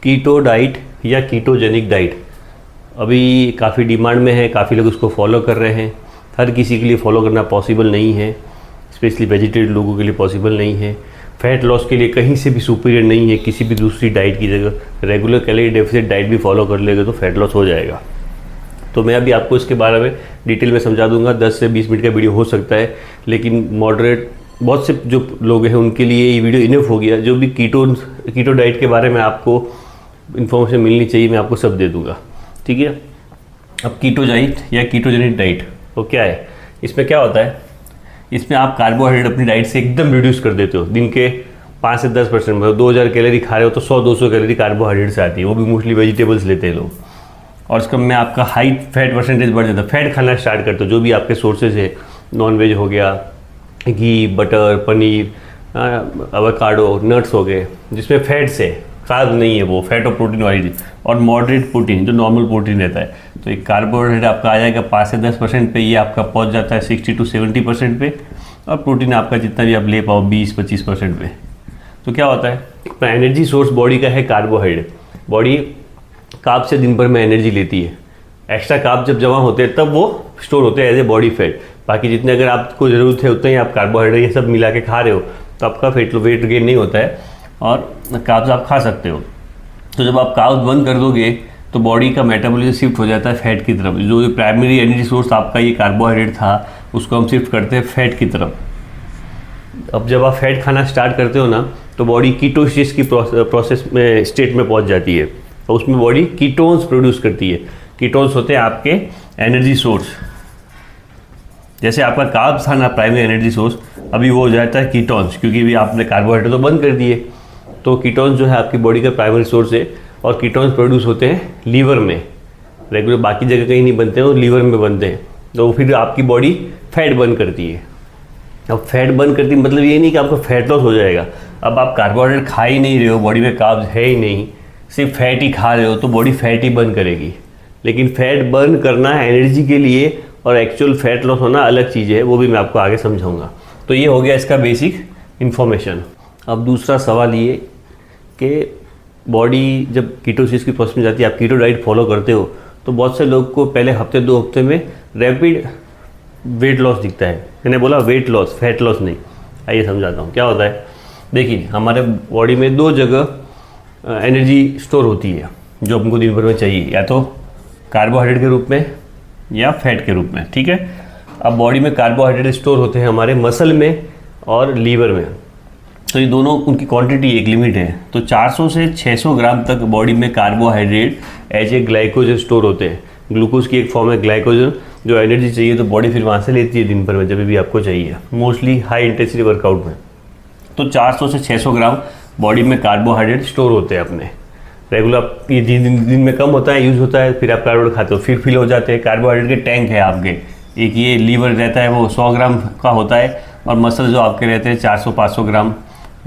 Keto diet या ketogenic diet अभी काफ़ी डिमांड में है, काफ़ी लोग उसको फॉलो कर रहे हैं। हर किसी के लिए फॉलो करना पॉसिबल नहीं है, स्पेशली वेजिटेरियन लोगों के लिए पॉसिबल नहीं है। फैट लॉस के लिए कहीं से भी सुपीरियर नहीं है किसी भी दूसरी डाइट की जगह। रेगुलर कैलोरी डेफिसिट डाइट भी फॉलो कर लेगा तो फैट लॉस हो जाएगा। तो मैं अभी आपको इसके बारे में डिटेल में समझा दूंगा। 10 से 20 मिनट का वीडियो हो सकता है, लेकिन मॉडरेट बहुत से जो लोग हैं उनके लिए ये वीडियो इनफ हो गया। जो भी कीटो डाइट के बारे में आपको इन्फॉर्मेशन मिलनी चाहिए मैं आपको सब दे दूंगा, ठीक है। अब कीटो डाइट या कीटोजेनिक डाइट वो क्या है, इसमें क्या होता है, इसमें आप कार्बोहाइड्रेट अपनी डाइट से एकदम रिड्यूस कर देते हो। दिन के 5 से 10% मतलब 2000 कैलोरी खा रहे हो तो 100-200 कैलोरी कार्बोहाइड्रेट से आती है, वो भी मोस्टली वेजिटेबल्स लेते हैं लोग। और इसका में आपका हाई फैट परसेंटेज बढ़ जाता है। फैट खाना स्टार्ट करते हो, जो भी आपके सोर्सेज है, नॉन वेज हो गया, घी, बटर, पनीर, एवोकाडो, नट्स हो गए, जिसमें फैट्स है, कार्ब नहीं है, वो फैट और प्रोटीन वाली चीज़। और मॉडरेट प्रोटीन जो नॉर्मल प्रोटीन रहता है, तो एक कार्बोहाइड्रेट आपका आ जाएगा 5 से 10% पे, ये आपका पहुंच जाता है 60 to 70% पे। और प्रोटीन आपका जितना भी आप ले पाओ 20-25% पे। तो क्या होता है, एनर्जी सोर्स बॉडी का है कार्बोहाइड्रेट। बॉडी कार्ब से दिन भर में एनर्जी लेती है। एक्स्ट्रा कार्ब जब जमा होते हैं तब वो स्टोर होते हैं एज ए बॉडी फैट। बाकी जितने अगर आपको ज़रूरत है उतने ही आप कार्बोहाइड्रेट ये सब मिला के खा रहे हो तो आपका वेट गेन नहीं होता है और कार्ब्स आप खा सकते हो। तो जब आप कार्ब्स बंद कर दोगे तो बॉडी का मेटाबॉलिज्म शिफ्ट हो जाता है फैट की तरफ। जो प्राइमरी एनर्जी सोर्स आपका ये कार्बोहाइड्रेट था उसको हम शिफ्ट करते हैं फैट की तरफ। अब जब आप फैट खाना स्टार्ट करते हो ना तो बॉडी कीटोसिस की प्रोसेस में स्टेट में पहुंच जाती है और उसमें बॉडी कीटोन्स प्रोड्यूस करती है। कीटोन्स होते हैं आपके एनर्जी सोर्स। जैसे आपका कार्ब्स था ना प्राइमरी एनर्जी सोर्स, अभी वो हो जाता है कीटोन्स, क्योंकि भी आपने कार्बोहाइड्रेट तो बंद कर दिए। तो कीटोन्स जो है आपकी बॉडी का प्राइमरी सोर्स है और कीटोन्स प्रोड्यूस होते हैं लीवर में। रेगुलर बाकी जगह कहीं नहीं बनते हैं, वो लीवर में बनते हैं। तो फिर आपकी बॉडी फैट बर्न करती है। अब फैट बर्न करती है मतलब ये नहीं कि आपको फैट लॉस हो जाएगा। अब आप कार्बोहाइड्रेट खा ही नहीं रहे हो, बॉडी में कार्ब्स है ही नहीं, सिर्फ फैट ही खा रहे हो तो बॉडी फैट ही बर्न करेगी। लेकिन फैट बर्न करना एनर्जी के लिए और एक्चुअल फैट लॉस होना अलग चीज़ है, वो भी मैं आपको आगे समझाऊंगा। तो ये हो गया इसका बेसिक इन्फॉर्मेशन। अब दूसरा सवाल ये कि बॉडी जब कीटोसिस की प्रोसेस में जाती है, आप कीटो डाइट फॉलो करते हो तो बहुत से लोग को पहले हफ्ते 2 हफ्ते में रैपिड वेट लॉस दिखता है। मैंने बोला वेट लॉस, फैट लॉस नहीं। आइए समझाता हूँ क्या होता है। देखिए हमारे बॉडी में 2 जगह एनर्जी स्टोर होती है जो हमको दिन भर में चाहिए, या तो कार्बोहाइड्रेट के रूप में या फैट के रूप में, ठीक है। अब बॉडी में कार्बोहाइड्रेट स्टोर होते हैं हमारे मसल में और लीवर में। तो ये दोनों उनकी क्वांटिटी एक लिमिट है। तो 400 से 600 ग्राम तक बॉडी में carbohydrate as a glycogen store होते हैं। ग्लूकोज की एक फॉर्म है ग्लाइकोजन, जो एनर्जी चाहिए तो बॉडी फिर वहाँ से लेती है दिन भर में जब भी आपको चाहिए, मोस्टली हाई इंटेंसिटी वर्कआउट में। तो 400 से 600 ग्राम बॉडी में कार्बोहाइड्रेट स्टोर होते हैं अपने। रेगुलर ये दिन में कम होता है, यूज़ होता है, फिर आप कार्बोहाइड्रेट खाते हो, फिर फिल हो जाते हैं। कार्बोहाइड्रेट के टैंक है आपके, एक ये लीवर रहता है वो 100 ग्राम का होता है, और मसल जो आपके रहते हैं 400-500 ग्राम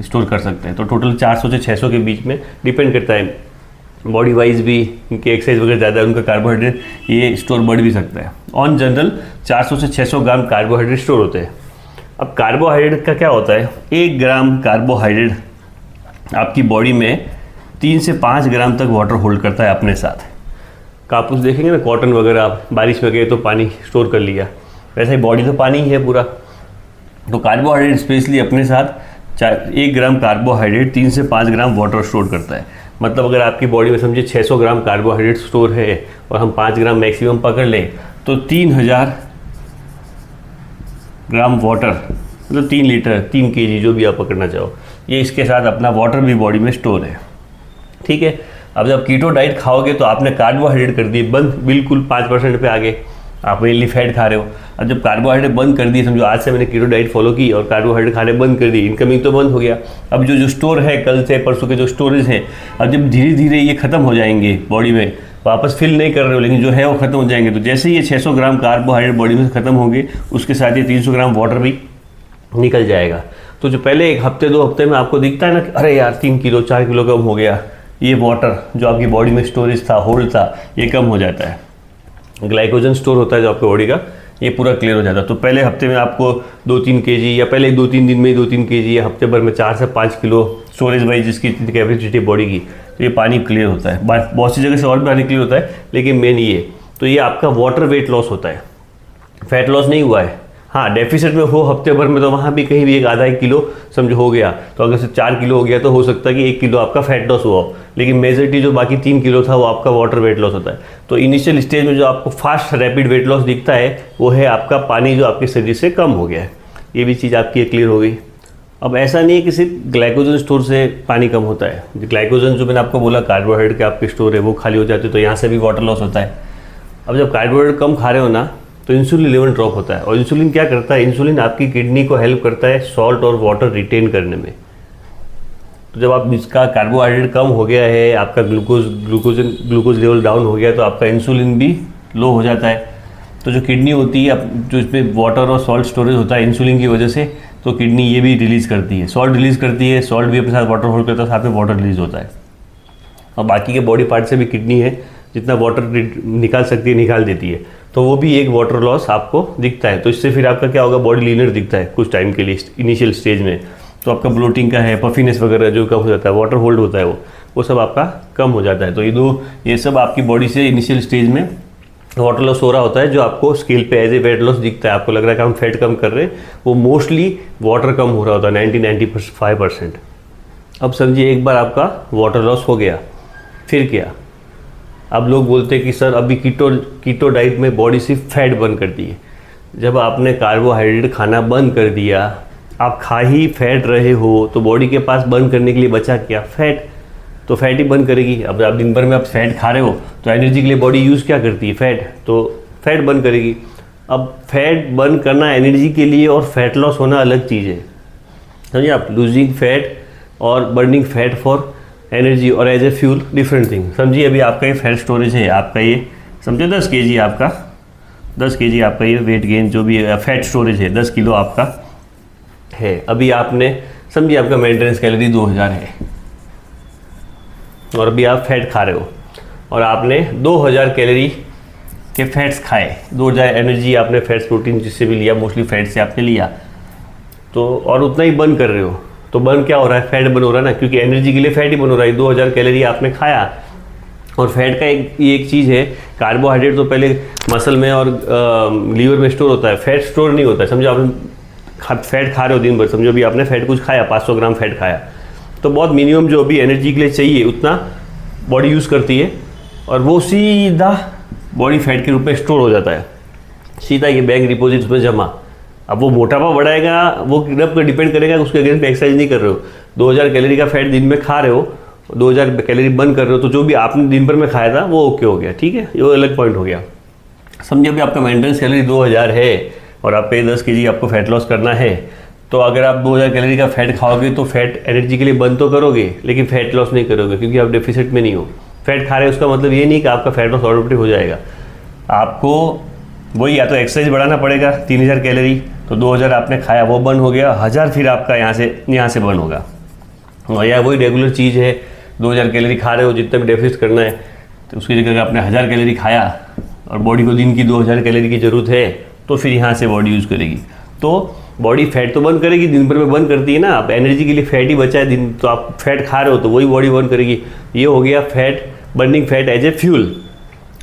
स्टोर कर सकते हैं। तो टोटल 400 से 600 के बीच में डिपेंड करता है। बॉडी वाइज भी इनके एक्सरसाइज वगैरह ज़्यादा है, उनका कार्बोहाइड्रेट ये स्टोर बढ़ भी सकता है। ऑन जनरल 400 से 600 ग्राम कार्बोहाइड्रेट स्टोर होते हैं। अब कार्बोहाइड्रेट का क्या होता है, 1 ग्राम कार्बोहाइड्रेट आपकी बॉडी में 3 से 5 ग्राम तक वाटर होल्ड करता है अपने साथ। कापूस देखेंगे ना, कॉटन वगैरह, आप बारिश में गए तो पानी स्टोर कर लिया, वैसे ही बॉडी तो पानी ही है पूरा। तो कार्बोहाइड्रेट स्पेशली अपने साथ 1 ग्राम कार्बोहाइड्रेट 3 से 5 ग्राम वाटर स्टोर करता है। मतलब अगर आपकी बॉडी में समझिए 600 ग्राम कार्बोहाइड्रेट स्टोर है और हम 5 ग्राम मैक्सिमम पकड़ लें तो 3000 ग्राम वाटर, मतलब 3 लीटर 3 kg जो भी आप पकड़ना चाहो, ये इसके साथ अपना वाटर भी बॉडी में स्टोर है, ठीक है। अब जब कीटो डाइट खाओगे तो आपने कार्बोहाइड्रेट कर दिए बंद, बिल्कुल 5% पे आ गए, आप मेनली फैट खा रहे हो। अब जब कार्बोहाइड्रेट बंद कर दिए, समझो आज से मैंने कीटो डाइट फॉलो की और कार्बोहाइड्रेट खाने बंद कर दी, इनकमिंग तो बंद हो गया। अब जो स्टोर है कल से परसों के जो स्टोरेज हैं, अब जब धीरे धीरे ये खत्म हो जाएंगे बॉडी में, वापस फिल नहीं कर रहे हो लेकिन जो है वो खत्म हो जाएंगे। तो जैसे ये 600 ग्राम कार्बोहाइड्रेट बॉडी में खत्म होंगे, उसके साथ ये 300 ग्राम वाटर भी निकल जाएगा। तो जो पहले 1 हफ्ते 2 हफ्ते में आपको दिखता है ना, अरे यार 3 किलो 4 किलो कम हो गया, ये वाटर जो आपकी बॉडी में स्टोरेज था, होल्ड था, ये कम हो जाता है। ग्लाइकोजन स्टोर होता है जो आपके बॉडी का, ये पूरा क्लियर हो जाता है। तो पहले हफ्ते में आपको 2-3 kg, या पहले 2-3 दिन में 2-3 kg, या हफ्ते भर में 4 से 5 किलो स्टोरेज वाइज जिसकी कैपेसिटी बॉडी की, तो ये पानी क्लियर होता है। बहुत सी जगह से और भी पानी क्लियर होता है, लेकिन मेन ये, तो ये आपका वाटर वेट लॉस होता है, फैट लॉस नहीं हुआ है। हाँ, डेफिसिट में हो हफ्ते भर में तो वहाँ भी कहीं भी 1-1.5 किलो समझो हो गया, तो अगर से 4 किलो हो गया तो हो सकता है कि 1 किलो आपका फैट लॉस हुआ हो, लेकिन मेजॉरिटी जो बाकी 3 किलो था वो आपका वाटर वेट लॉस होता है। तो इनिशियल स्टेज में जो आपको फास्ट रैपिड वेट लॉस दिखता है वो है आपका पानी जो आपके शरीर से कम हो गया है। ये भी चीज़ आपकी क्लियर हो गई। अब ऐसा नहीं है कि सिर्फ ग्लाइकोजन स्टोर से पानी कम होता है। ग्लाइकोजन जो मैंने आपको बोला कार्बोहाइड्रेट के आपके स्टोर है वो खाली हो जाते, तो यहाँ से भी वाटर लॉस होता है। अब जब कार्बोहाइड्रेट कम खा रहे हो ना तो इंसुलिन लेवल ड्रॉप होता है, और इंसुलिन क्या करता है, इंसुलिन आपकी किडनी को हेल्प करता है सॉल्ट और वाटर रिटेन करने में। तो जब आप इसका कार्बोहाइड्रेट कम हो गया है, आपका ग्लूकोज लेवल डाउन हो गया, तो आपका इंसुलिन भी लो हो जाता है। तो जो किडनी होती है, जो इसमें वाटर और सॉल्ट स्टोरेज होता है इंसुलिन की वजह से, तो किडनी ये भी रिलीज़ करती है, सॉल्ट रिलीज़ करती है, सॉल्ट भी अपने साथ वाटर होल्ड करता है, साथ में वाटर रिलीज़ होता है। और बाकी के बॉडी पार्ट से भी किडनी है, जितना वाटर निकाल सकती है निकाल देती है, तो वो भी एक वाटर लॉस आपको दिखता है। तो इससे फिर आपका क्या होगा, बॉडी लीनर दिखता है कुछ टाइम के लिए इनिशियल स्टेज में। तो आपका ब्लोटिंग का है, पफिनेस वगैरह जो कम हो जाता है, वाटर होल्ड होता है वो सब आपका कम हो जाता है। तो ये सब आपकी बॉडी से इनिशियल स्टेज में वाटर लॉस हो रहा होता है, जो आपको स्केल पे एज ए वेट लॉस दिखता है। आपको लग रहा है कि हम फैट कम कर रहे हैं, वो मोस्टली वाटर कम हो रहा होता है 90-95%। अब समझिए एक बार आपका वाटर लॉस हो गया, फिर क्या? अब लोग बोलते हैं कि सर अभी कीटो डाइट में बॉडी सिर्फ फैट बर्न करती है। जब आपने कार्बोहाइड्रेट खाना बंद कर दिया, आप खा ही फैट रहे हो, तो बॉडी के पास बर्न करने के लिए बचा क्या? फैट। तो फैट ही बर्न करेगी। अब आप दिन भर में आप फैट खा रहे हो, तो एनर्जी के लिए बॉडी यूज़ क्या करती है? फैट। तो फैट बर्न करेगी। अब फैट बर्न करना एनर्जी के लिए और फैट लॉस होना अलग चीज़ है, समझिए आप। लूजिंग फैट और बर्निंग फैट फॉर एनर्जी और as a fuel different thing. समझिए अभी आपका ये फैट स्टोरेज है, आपका ये समझे 10 kg आपका, 10 kg आपका ये वेट गेन जो भी फैट स्टोरेज है 10 किलो आपका है। अभी आपने समझिए आपका मेंटेनेंस कैलोरी 2000 है, और अभी आप फैट खा रहे हो, और आपने 2000 कैलोरी के फैट्स खाए, 2000 एनर्जी आपने फैट्स प्रोटीन जिससे भी लिया, मोस्टली फैट से आपने लिया, तो और उतना ही बर्न कर रहे हो। तो बर्न क्या हो रहा है? फैट बर्न हो रहा है ना, क्योंकि एनर्जी के लिए फैट ही बर्न हो रहा है। 2000 कैलोरी आपने खाया, और फैट का एक चीज़ है, कार्बोहाइड्रेट तो पहले मसल में और लीवर में स्टोर होता है, फैट स्टोर नहीं होता है। समझो आप फैट खा रहे हो दिन भर, समझो अभी आपने फैट कुछ खाया, 500 ग्राम फैट खाया, तो बहुत मिनिमम जो अभी एनर्जी के लिए चाहिए उतना बॉडी यूज़ करती है, और वो सीधा बॉडी फैट के रूप में स्टोर हो जाता है, सीधा ये बैंक डिपॉजिट्स में जमा। अब वो मोटापा बढ़ाएगा, वो रब पर डिपेंड करेगा, उसके अगेंस्ट में एक्सरसाइज नहीं कर रहे हो। 2000 कैलोरी का फैट दिन में खा रहे हो, 2000 कैलोरी बर्न कर रहे हो, तो जो भी आपने दिन भर में खाया था वो ओके हो गया, ठीक है, ये अलग पॉइंट हो गया। समझिए अभी आपका मेंटेनेंस कैलोरी 2000 है, और आप पे 10 kg आपको फैट लॉस करना है, तो अगर आप 2000 कैलोरी का फैट खाओगे तो फैट एनर्जी के लिए बर्न तो करोगे, लेकिन फैट लॉस नहीं करोगे, क्योंकि आप डेफिसिट में नहीं हो। फैट खा रहे हो उसका मतलब ये नहीं कि आपका फैट लॉस ऑटोमेटिक हो जाएगा। आपको वही या तो एक्सरसाइज बढ़ाना पड़ेगा, 3000 कैलोरी, तो 2000 आपने खाया वो बर्न हो गया, 1000 फिर आपका यहाँ से बर्न होगा। और या वही रेगुलर चीज़ है, 2000 कैलोरी खा रहे हो, जितना भी डेफिसिट करना है, तो उसकी जगह आपने 1000 कैलोरी खाया, और बॉडी को दिन की 2000 कैलोरी की ज़रूरत है, तो फिर यहाँ से बॉडी यूज़ करेगी। तो बॉडी फैट तो बर्न करेगी, दिन भर में बर्न करती है ना। आप एनर्जी के लिए फैट ही बचा है दिन, तो आप फैट खा रहे हो तो वही बॉडी बर्न करेगी। ये हो गया fat burning fat as a fuel.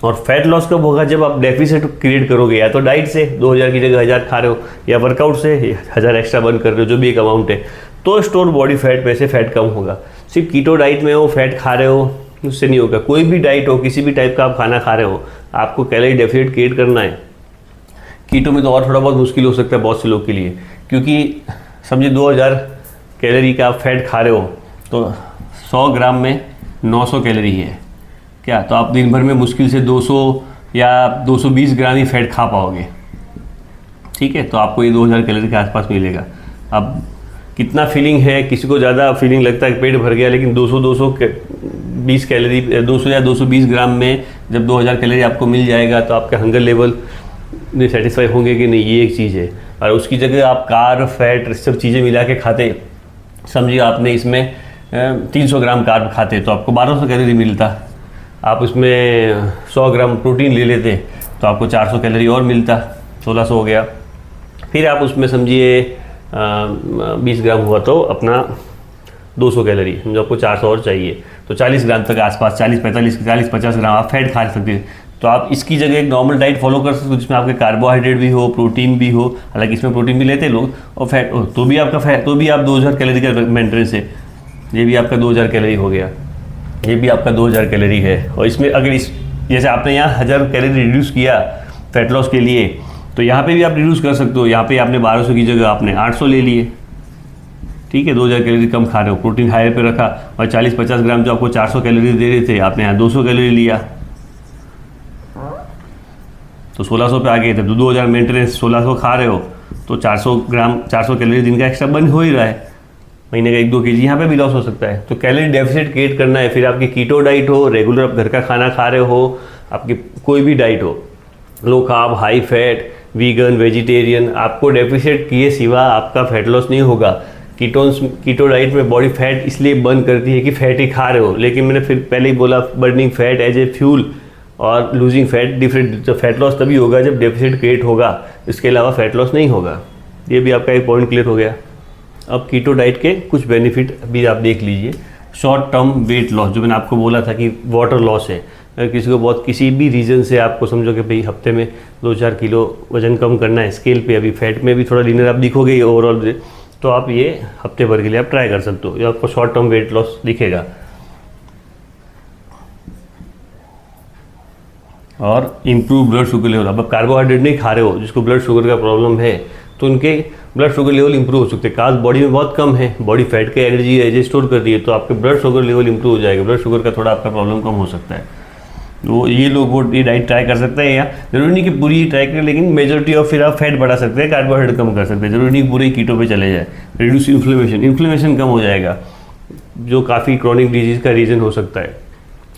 और फैट लॉस कब होगा? जब आप डेफिसिट क्रिएट करोगे, या तो डाइट से 2000 की जगह 1000 खा रहे हो, या वर्कआउट से 1000 एक्स्ट्रा बर्न कर रहे हो, जो भी एक अमाउंट है, तो स्टोर बॉडी फैट में से फैट कम होगा। सिर्फ कीटो डाइट में हो, फैट खा रहे हो, उससे नहीं होगा। कोई भी डाइट हो, किसी भी टाइप का आप खाना खा रहे हो, आपको कैलोरी डेफिसिट क्रिएट करना है। कीटो में तो और थोड़ा बहुत मुश्किल हो सकता है बहुत से लोग के लिए, क्योंकि समझिए 2000 कैलोरी का आप फैट खा रहे हो, तो 100 ग्राम में 900 कैलोरी है क्या? तो आप दिन भर में मुश्किल से 200 या 220 ग्राम ही फैट खा पाओगे, ठीक है। तो आपको ये 2000 कैलोरी के आसपास मिलेगा। अब कितना फीलिंग है, किसी को ज़्यादा फीलिंग लगता है पेट भर गया, लेकिन 220 कैलोरी 200 या 220 ग्राम में जब 2000 कैलोरी आपको मिल जाएगा, तो आपके हंगर लेवल नहीं सेटिस्फाई होंगे कि नहीं, ये एक चीज़ है। और उसकी जगह आप कार्ब फैट सब चीज़ें मिला के खाते, समझिए आपने इसमें 300 ग्राम कार्ब खाते, तो आपको 1200 कैलोरी मिलता। आप उसमें 100 ग्राम प्रोटीन ले लेते, तो आपको 400 कैलोरी और मिलता, 1600 हो गया। फिर आप उसमें समझिए 20 ग्राम हुआ तो अपना 200 कैलोरी, समझो आपको 400 और चाहिए तो 40 ग्राम तक आसपास, 40-50 ग्राम आप फैट खा सकते हैं। तो आप इसकी जगह एक नॉर्मल डाइट फॉलो कर सकते हो जिसमें आपके कार्बोहाइड्रेट भी हो, प्रोटीन भी हो, हालांकि इसमें प्रोटीन भी लेते हैं लोग, और फैट हो तो भी आपका फैट, तो भी आप 2000 कैलोरी का मेंटेनेंस है। ये भी आपका 2000 कैलोरी हो गया, ये भी आपका 2000 कैलोरी है। और इसमें अगर इस जैसे आपने यहाँ 1000 कैलोरी रिड्यूस किया फैट लॉस के लिए, तो यहाँ पे भी आप रिड्यूस कर सकते हो। यहाँ पे आपने 1200 की जगह आपने 800 ले लिए, ठीक है, 2000 कैलोरी कम खा रहे हो, प्रोटीन हायर पे रखा, और 40-50 ग्राम जो आपको 400 कैलोरी दे रहे थे आपने यहाँ 200 कैलोरी लिया, तो 1600 पे आ गए थे। तो 2000 मेंटेनेंस, 1600 खा रहे हो तो 400 ग्राम 400 कैलोरी दिन का एक्स्ट्रा बन हो ही रहा है, महीने का 1-2 kg यहाँ पे भी लॉस हो सकता है। तो कैलोरी डेफिसिट क्रिएट करना है, फिर आपकी कीटो डाइट हो, रेगुलर आप घर का खाना खा रहे हो, आपकी कोई भी डाइट हो, low carb, high fat, vegan, vegetarian, आपको डेफिसिट किए सिवा आपका फैट लॉस नहीं होगा। कीटो डाइट में बॉडी फैट इसलिए बर्न करती है कि फैट ही खा रहे हो, लेकिन मैंने फिर पहले ही बोला burning fat as a fuel और लूजिंग फैट डिफरेंट। तो फैट लॉस तभी होगा जब डेफिसिट क्रिएट होगा, इसके अलावा फैट लॉस नहीं होगा। ये भी आपका एक पॉइंट क्लियर हो गया। अब कीटो डाइट के कुछ बेनिफिट भी आप देख लीजिए। शॉर्ट टर्म वेट लॉस, जो मैंने आपको बोला था कि वाटर लॉस है, अगर किसी को बहुत किसी भी रीज़न से आपको समझो कि भाई हफ्ते में 2-4 किलो वजन कम करना है स्केल पे, अभी फैट में भी थोड़ा लीनर आप दिखोगे ओवरऑल, तो आप ये हफ्ते भर के लिए आप ट्राई कर सकते हो, ये आपको शॉर्ट टर्म वेट लॉस दिखेगा। और इम्प्रूव ब्लड शुगर लेवल, अब आप कार्बोहाइड्रेट नहीं खा रहे हो, जिसको ब्लड शुगर का प्रॉब्लम है, तो उनके ब्लड शुगर लेवल इंप्रूव हो सकते हैं। कार्ब्स बॉडी में बहुत कम है, बॉडी फैट के एनर्जी एज स्टोर कर रही है, तो आपके ब्लड शुगर लेवल इंप्रूव हो जाएगा, ब्लड शुगर का थोड़ा आपका प्रॉब्लम कम हो सकता है। तो ये लोग वो ये डाइट ट्राई कर सकते हैं, या जरूरी नहीं कि पूरी ट्राई करें, लेकिन मेजोरिटी ऑफ फिर आप फैट बढ़ा सकते हैं, कार्बोहाइड्रेट कम कर सकते हैं, जरूरी नहीं पूरे कीटो पे चले जाए। रिड्यूस इन्फ्लेमेशन कम हो जाएगा, जो काफ़ी क्रॉनिक डिजीज़ का रीज़न हो सकता है।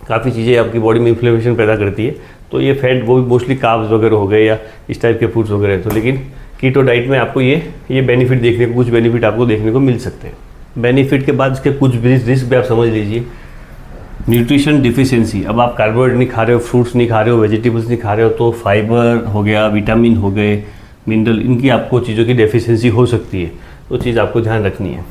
काफ़ी चीज़ें आपकी बॉडी में इन्फ्लेमेशन पैदा करती है, तो ये फैट वो भी मोस्टली कार्ब्स वगैरह हो गए या इस टाइप के फूड्स वगैरह। तो लेकिन कीटो डाइट में आपको ये बेनिफिट देखने को, कुछ बेनिफिट आपको देखने को मिल सकते हैं। बेनिफिट के बाद इसके कुछ रिस्क भी आप समझ लीजिए। न्यूट्रिशन डिफिशियंसी, अब आप कार्बोहाइड्रेट नहीं खा रहे हो, फ्रूट्स नहीं खा रहे हो, वेजिटेबल्स नहीं खा रहे हो, तो फाइबर हो गया, विटामिन हो गए, मिनरल, इनकी आपको चीज़ों की डेफिशिएंसी हो सकती है, तो चीज़ आपको ध्यान रखनी है।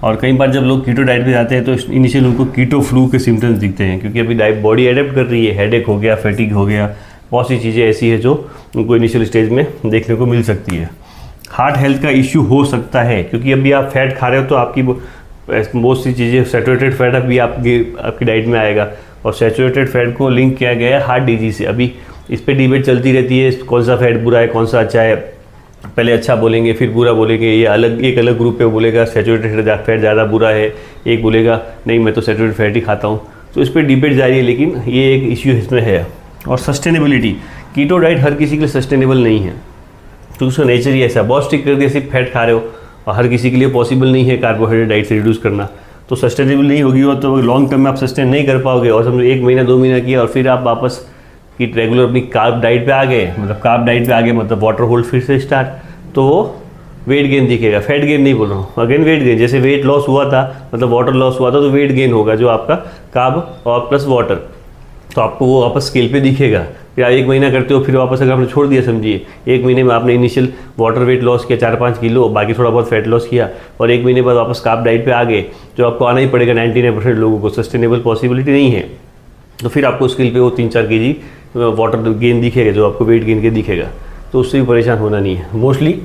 और कई बार जब लोग कीटो डाइट पे जाते हैं तो इनिशियल उनको कीटो फ्लू के सिम्टम्स दिखते हैं, क्योंकि अभी डाइट बॉडी अडेप्ट कर रही है, हेडेक हो गया, फैटिग हो गया, बहुत सी चीज़ें ऐसी है जो उनको इनिशियल स्टेज में देखने को मिल सकती है। हार्ट हेल्थ का इश्यू हो सकता है, क्योंकि अभी आप फैट खा रहे हो तो आपकी बहुत सी चीज़ें, सैचुरेटेड फैट अभी आपकी डाइट में आएगा, और सैचुरेटेड फैट को लिंक किया गया है हार्ट डिजीज से। अभी इस पर डिबेट चलती रहती है, कौन सा फैट बुरा है, कौन सा अच्छा है, पहले अच्छा बोलेंगे फिर बुरा बोलेंगे, ये एक अलग ग्रुप पे बोलेगा सैचुरेटेड फैट ज़्यादा बुरा है, एक बोलेगा नहीं मैं तो सैचुरेटेड फैट ही खाता हूँ। तो इस पर डिबेट जारी है, लेकिन ये एक इश्यू इसमें है। और सस्टेनेबिलिटी, कीटो डाइट हर किसी के लिए सस्टेनेबल नहीं है, तो उसका नेचर ही ऐसा, बहुत स्ट्रिक्ट कर दिया सिर्फ फैट खा रहे हो, और हर किसी के लिए पॉसिबल नहीं है कार्बोहाइड्रेट डाइट से रिड्यूस करना, तो सस्टेनेबल नहीं होगी, और तो लॉन्ग टर्म में आप सस्टेन नहीं कर पाओगे। और समझो 1 महीना 2 महीना किया और फिर आप वापस की रेगुलर अपनी कार्ब डाइट पे आ गए, मतलब वाटर होल्ड फिर से स्टार्ट, तो वो वेट गेन दिखेगा, फैट गेन नहीं बोल रहा हूँ, अगेन वेट गेन। जैसे वेट लॉस हुआ था, मतलब वाटर लॉस हुआ था, तो वेट गेन होगा जो आपका कार्ब और प्लस वाटर, तो आपको वो वापस स्केल पे दिखेगा। फिर आप 1 महीना करते हो, फिर वापस अगर आपने छोड़ दिया, समझिए 1 महीने में आपने इनिशियल वाटर वेट लॉस किया 4-5 किलो, बाकी थोड़ा बहुत फैट लॉस किया, और 1 महीने बाद वापस कार्ब डाइट पे आ गए, जो आपको आना ही पड़ेगा 99% लोगों को, सस्टेनेबल पॉसिबिलिटी नहीं है। तो फिर आपको स्केल पे वो 3-4 kg वाटर गेन दिखेगा, जो आपको वेट गेन के दिखेगा, तो उससे भी परेशान होना नहीं है। मोस्टली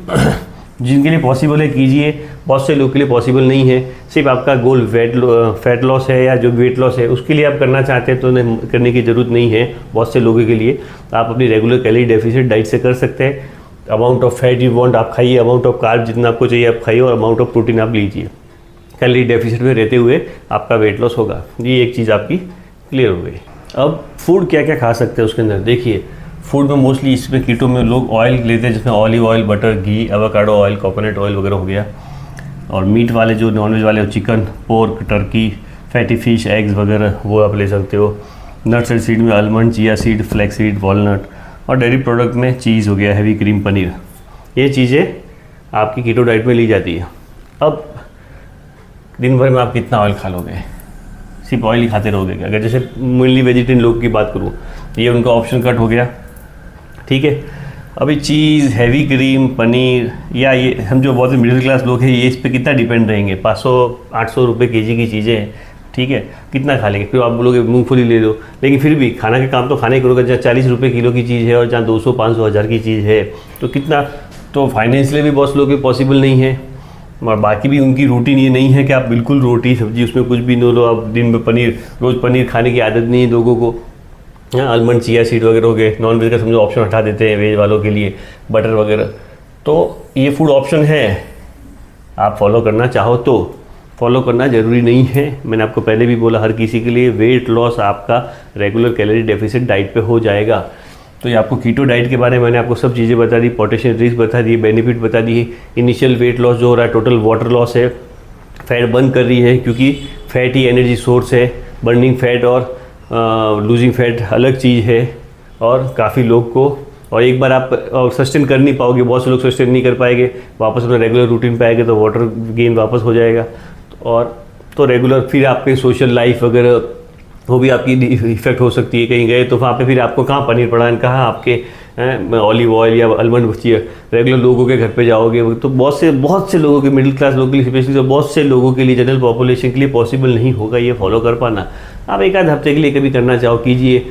जिनके लिए पॉसिबल है कीजिए, बहुत से लोग के लिए पॉसिबल नहीं है। सिर्फ आपका गोल फैट लॉस है या जो वेट लॉस है उसके लिए आप करना चाहते हैं तो करने की ज़रूरत नहीं है। बहुत से लोगों के लिए आप अपनी रेगुलर कैलोरी डेफिसिट डाइट से कर सकते हैं। Amount of fat you want आप खाइए, अमाउंट ऑफ कार्ब जितना आपको चाहिए आप खाइए, और अमाउंट ऑफ प्रोटीन आप लीजिए। कैलोरी डेफिसिट में रहते हुए आपका वेट लॉस होगा। ये एक चीज़ आपकी क्लियर हो गई। अब फूड क्या क्या खा सकते हैं उसके अंदर देखिए। फूड में मोस्टली इसमें कीटो में लोग ऑयल लेते हैं, जिसमें ऑलिव ऑयल, बटर, घी, एवोकाडो ऑयल, कोकोनट ऑयल वगैरह हो गया। और मीट वाले जो नॉनवेज वाले हो, chicken, pork, Turkey, fatty fish, eggs वगैरह वो आप ले सकते हो। नट्स एंड सीड में almond, chia seed, flax seed, walnut, और डेयरी प्रोडक्ट में चीज़ हो गया, हैवी क्रीम, पनीर। ये चीज़ें आपकी कीटो डाइट में ली जाती है। अब दिन भर में आप कितना ऑयल खा लोगे, सिर्फ ऑयल ही खाते रहोगे क्या? अगर जैसे मेनली वेजिटेरियन लोग की बात करूँ, ये उनका ऑप्शन कट हो गया, ठीक है। अभी चीज़, हैवी क्रीम, पनीर, या ये हम जो बहुत मिडिल क्लास लोग हैं ये इस पे कितना डिपेंड रहेंगे। 500-800 रुपये केजी की चीज़ें हैं, ठीक है, कितना खा लेंगे। फिर आप बोलोगे मूंगफली ले लो, लेकिन फिर भी खाना के काम तो खाने करोगे। जहाँ 40 रुपये किलो की चीज़ है और जहाँ 200, 500, 1000 की चीज़ है, तो कितना, तो फाइनेंशियली भी बहुत लोग पॉसिबल नहीं है। और बाकी भी उनकी रूटीन ये नहीं है कि आप बिल्कुल रोटी सब्जी उसमें कुछ भी न लो, आप दिन में पनीर, रोज़ पनीर खाने की आदत नहीं है लोगों को। हाँ, आलमंड, चिया सीड वगैरह हो गए, नॉन वेज का समझो ऑप्शन हटा देते हैं वेज वालों के लिए, बटर वगैरह। तो ये फूड ऑप्शन है, आप फॉलो करना चाहो तो। फॉलो करना ज़रूरी नहीं है। मैंने आपको पहले भी बोला, हर किसी के लिए वेट लॉस आपका रेगुलर कैलोरी डेफिसिट डाइट पे हो जाएगा। तो ये आपको कीटो डाइट के बारे में मैंने आपको सब चीज़ें बता दी, पोटेशियम रिस्क बता दी, बेनिफिट बता दिए। इनिशियल वेट लॉस जो हो रहा है, टोटल वाटर लॉस है, फैट बर्न कर रही है, क्योंकि फैट ही एनर्जी सोर्स है। बर्निंग फैट और लूजिंग फैट अलग चीज़ है। और काफ़ी लोग को, और एक बार आप सस्टेन कर नहीं पाओगे, बहुत से लोग सस्टेन नहीं कर पाएंगे, वापस अपने रेगुलर रूटीन पे आएंगे तो वाटर गेन वापस हो जाएगा। और तो रेगुलर फिर आपके सोशल लाइफ वगैरह वो भी आपकी इफेक्ट हो सकती है। कहीं गए तो वहाँ पे फिर आपको कहाँ पनीर पड़ा है, कहाँ आपके ऑलिव ऑयल या आलमंड चाहिए। रेगुलर लोगों के घर पे जाओगे तो बहुत से लोगों के, मिडिल क्लास लोगों के लिए स्पेशली, तो बहुत से लोगों के लिए, जनरल पॉपुलेशन के लिए पॉसिबल नहीं होगा ये फॉलो कर पाना। आप एक आध हफ्ते के लिए कभी करना चाहो कीजिए,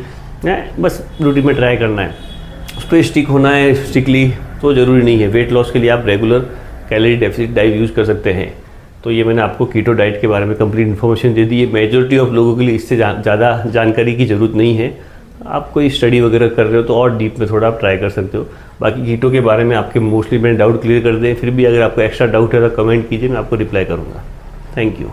बस रूटीन में ट्राई करना है, उस पर स्टिक होना है स्ट्रिक्टली तो ज़रूरी नहीं है। वेट लॉस के लिए आप regular calorie deficit diet use कर सकते हैं। तो ये मैंने आपको कीटो डाइट के बारे में कंप्लीट इन्फॉर्मेशन दे दी है। मेजॉरिटी ऑफ लोगों के लिए इससे ज़्यादा जानकारी की ज़रूरत नहीं है। आप कोई स्टडी वगैरह कर रहे हो तो और डीप में थोड़ा आप ट्राई कर सकते हो। बाकी कीटो के बारे में आपके मोस्टली मैंने डाउट क्लियर कर दें। फिर भी अगर आपको एक्स्ट्रा डाउट है तो कमेंट कीजिए, मैं आपको रिप्लाई करूँगा। Thank you.